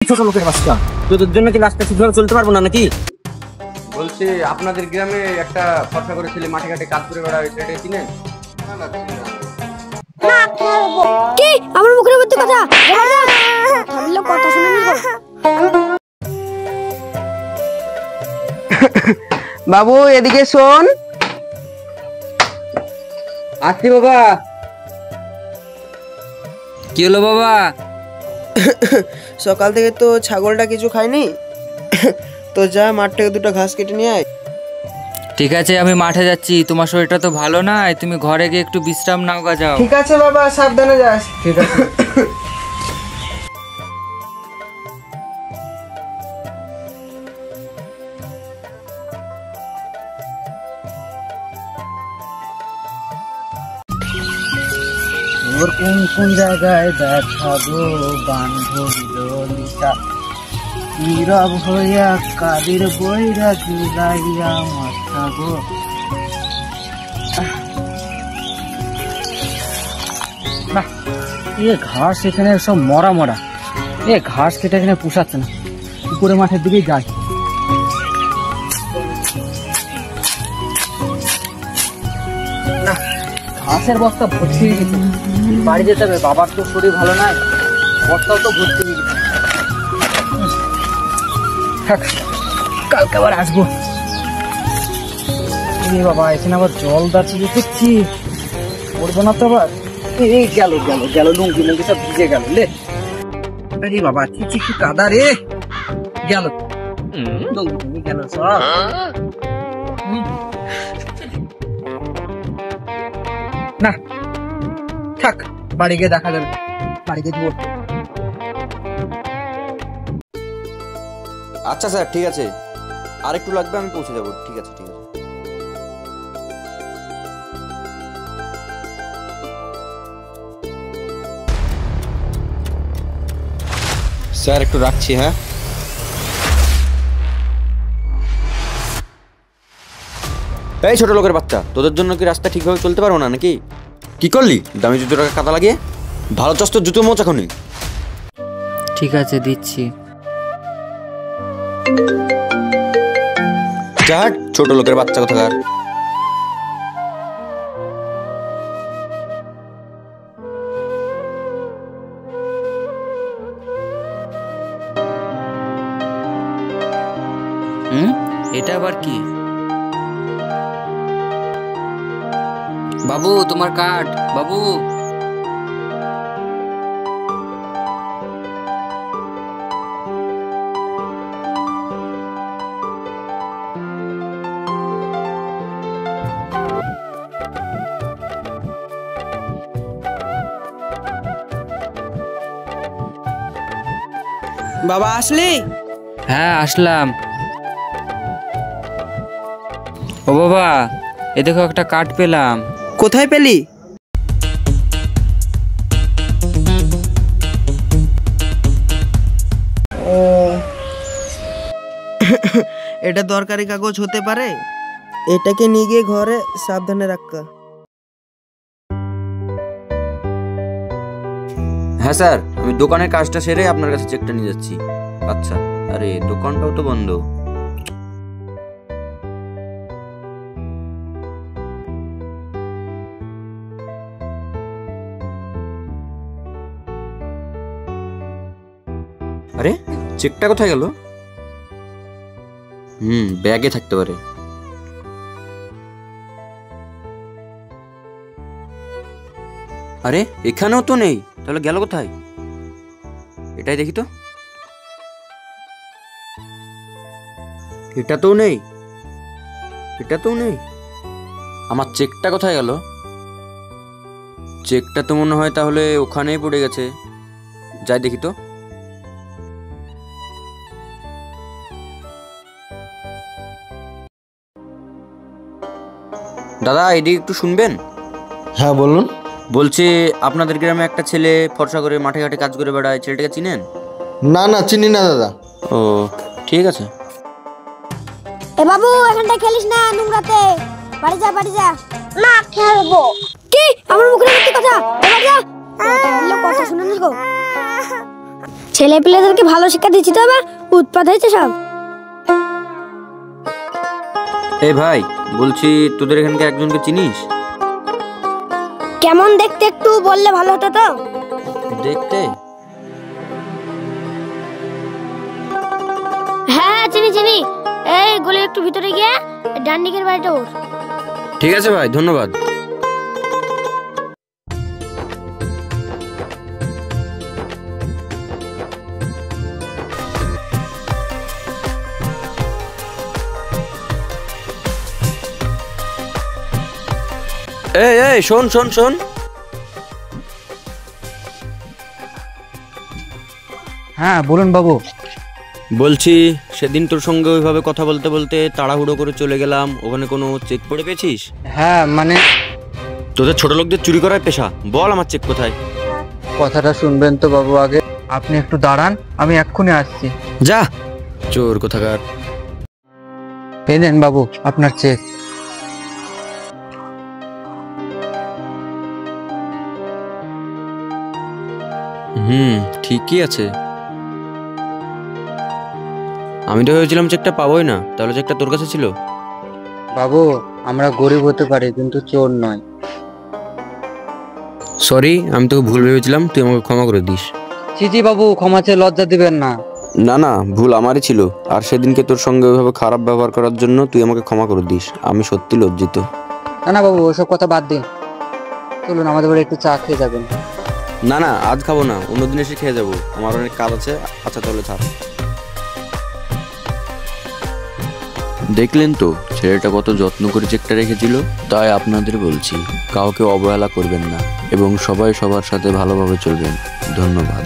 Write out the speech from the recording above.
ছোট লোকের বাচ্চা, তোদের জন্য কি রাস্তা ঠিকভাবে চলতে পারবো না নাকি? বলছি আপনাদের গ্রামে একটা ফর্সা করে ছেলে মাঠে ঘাটে কাজ করে বেড়ায়, সেটা চিনেন? কি আমার মুখের মধ্যে কথা ভাবলো, কথা শুনে নিব। বাবু এদিকে শোন। আসছি বাবা। কি হলো বাবা? সকাল থেকে তো ছাগলটা কিছু খায়নি, তো যা মাঠ থেকে দুটো ঘাস কেটে নিয়ে আয়। ঠিক আছে, আমি মাঠে যাচ্ছি। তোমার শরীরটা তো ভালো নাই, তুমি ঘরে গিয়ে একটু বিশ্রাম নাও গা, যাও। ঠিক আছে বাবা, সাবধানে যাস। ঠিক আছে। ওর কোন কোন জায়গায় দেখা গো বান্ধবী ললিতা, নীরব হইয়া কাদের বইরা জুলাইয়া মাথা গো। না, এ ঘাস এখানে সব মরা মরা, এ ঘাস কেটে এখানে পুষাচ্ছে না, উপরে মাঠের দিকেই যায়। না, ঘাসের বস্তা ভর্তি হয়ে গেছে, বাড়ি যেতে হবে, বাবার তো শরীর ভালো নাই, বস্তাও তো ভর্তি হয়ে গেছে। কালকে আবার আসবো। বাবা এখানে আবার জল দাচ্ছে দেখছি, পড়বো না তো আবার। এই গেল গেল গেল, লুঙ্গি লুঙ্গি সব ভিজে গেল লে। আরে বাবা চিচি কি কাদা রে, গেল লুঙ্গি লুঙ্গি গেল সব। না থাক, বাড়ি গিয়ে দেখা যাবে, বাড়ি গিয়ে দিব। আচ্ছা স্যার, ঠিক আছে, আর একটু লাগবে, আমি পৌঁছে যাবো। ঠিক আছে ঠিক আছে। স্যার একটু রাখছি। হ্যাঁ, এই ছোট লোকের বাচ্চা, তোদের জন্য কি রাস্তা ঠিকভাবে চলতে পারবো না নাকি? কি করলি? দামি জুতো টাকা কাদা লাগিয়ে ভালো চাষ তো জুতো মোচ এখনই। ঠিক আছে, দিচ্ছি। চাট, ছোট লোকের বাচ্চা কোথাকার। এটা আবার কি? বাবু তোমার কার্ড। বাবু বাবা আসলি? হ্যাঁ আসলাম। ও বাবা, এ দেখো একটা কার্ড পেলাম। কোথায় পেলি? ও এটা দরকারি কাগজ হতে পারে, এটাকে নিয়ে গিয়ে ঘরে সাবধানে রাখা। হ্যাঁ স্যার, আমি দোকানের কাজটা সেরে আপনার কাছে চেকটা নিয়ে যাচ্ছি। আচ্ছা, আরে দোকানটাও তো বন্ধ। আরে চেকটা কোথায় গেল? ব্যাগে থাকতে পারে। আরে এখানেও তো নেই, তাহলে গেল কোথায়? এটাই দেখি তো। এটাতেও নেই, এটাতেও নেই। আমার চেকটা কোথায় গেল? চেকটা তো মনে হয় তাহলে ওখানেই পড়ে গেছে, যাই দেখি তো। দাদা এদিকে একটু শুনবেন? হ্যাঁ বলুন। বলছি আপনাদের গ্রামে একটা ছেলে ফর্সা করে মাঠে ঘাটে কাজ করে বেড়ায়, ছেলেটাকে চিনেন? না না, চিনি না দাদা। ও ঠিক আছে। এ বাবু এখানটা খেলিস না, নোংরাতে বাড়ি যা, বাড়ি যা। না খেলবো। কি আমার মুখের মধ্যে কথা, বাড়ি যা। কথা শুনে নিব। ছেলে পেলেদেরকে ভালো শিক্ষা দিচ্ছি তো এবার উৎপাত হয়েছে সব। এই ভাই, বলছি তোদের এখানকে একজনকে চিনিস? কেমন দেখতে একটু বললে ভালো হতো তো। দেখতে? হ্যাঁ চিনি চিনি, এই গলি একটু ভিতরে গিয়ে ডান দিকের বাড়িটা ওর। ঠিক আছে ভাই, ধন্যবাদ। এই শোন শোন শোন, হ্যাঁ বলুন বাবু। বলছি সেদিন তোর সঙ্গে ওইভাবে কথা বলতে বলতে তাড়াহুড়ো করে চলে গেলাম, ওখানে কোনো চেক পড়ে পেয়েছিস? হ্যাঁ মানে তোদের ছোট লোকদের চুরি করার পেশা, বল আমার চেক কোথায়? কথাটা শুনবেন তো বাবু আগে। আপনি একটু দাঁড়ান, আমি এক্ষুনি আসছি। যা চোর কোথাকার। এই দেন বাবু আপনার চেক। ঠিকই আছে। আমি তো ভেবেছিলাম চেকটা পাবোই না, তাহলে চেকটা তোর কাছে ছিল? বাবু আমরা গরিব হতে পারি কিন্তু চোর নয়। সরি, আমি তোকে ভুল ভেবেছিলাম, তুই আমাকে ক্ষমা করে দিস। জি বাবু, ক্ষমা চেয়ে লজ্জা দিবেন না। না না, ভুল আমারই ছিল, আর সেদিনকে তোর সঙ্গে ওইভাবে খারাপ ব্যবহার করার জন্য তুই আমাকে ক্ষমা করে দিস। আমি সত্যি লজ্জিত। না না বাবু, ওসব কথা বাদ দিন, চলুন আমাদের বাড়ি একটু চা খেয়ে যাবেন। না না, আজ খাবো না, অন্যদিন এসে খেয়ে যাবো, আমার অনেক কাজ আছে। আচ্ছা তাহলে থাক। দেখলেন তো ছেলেটা কত যত্ন করে চেকটা রেখেছিল। তাই আপনাদের বলছি, কাউকে অবহেলা করবেন না এবং সবাই সবার সাথে ভালোভাবে চলবেন। ধন্যবাদ।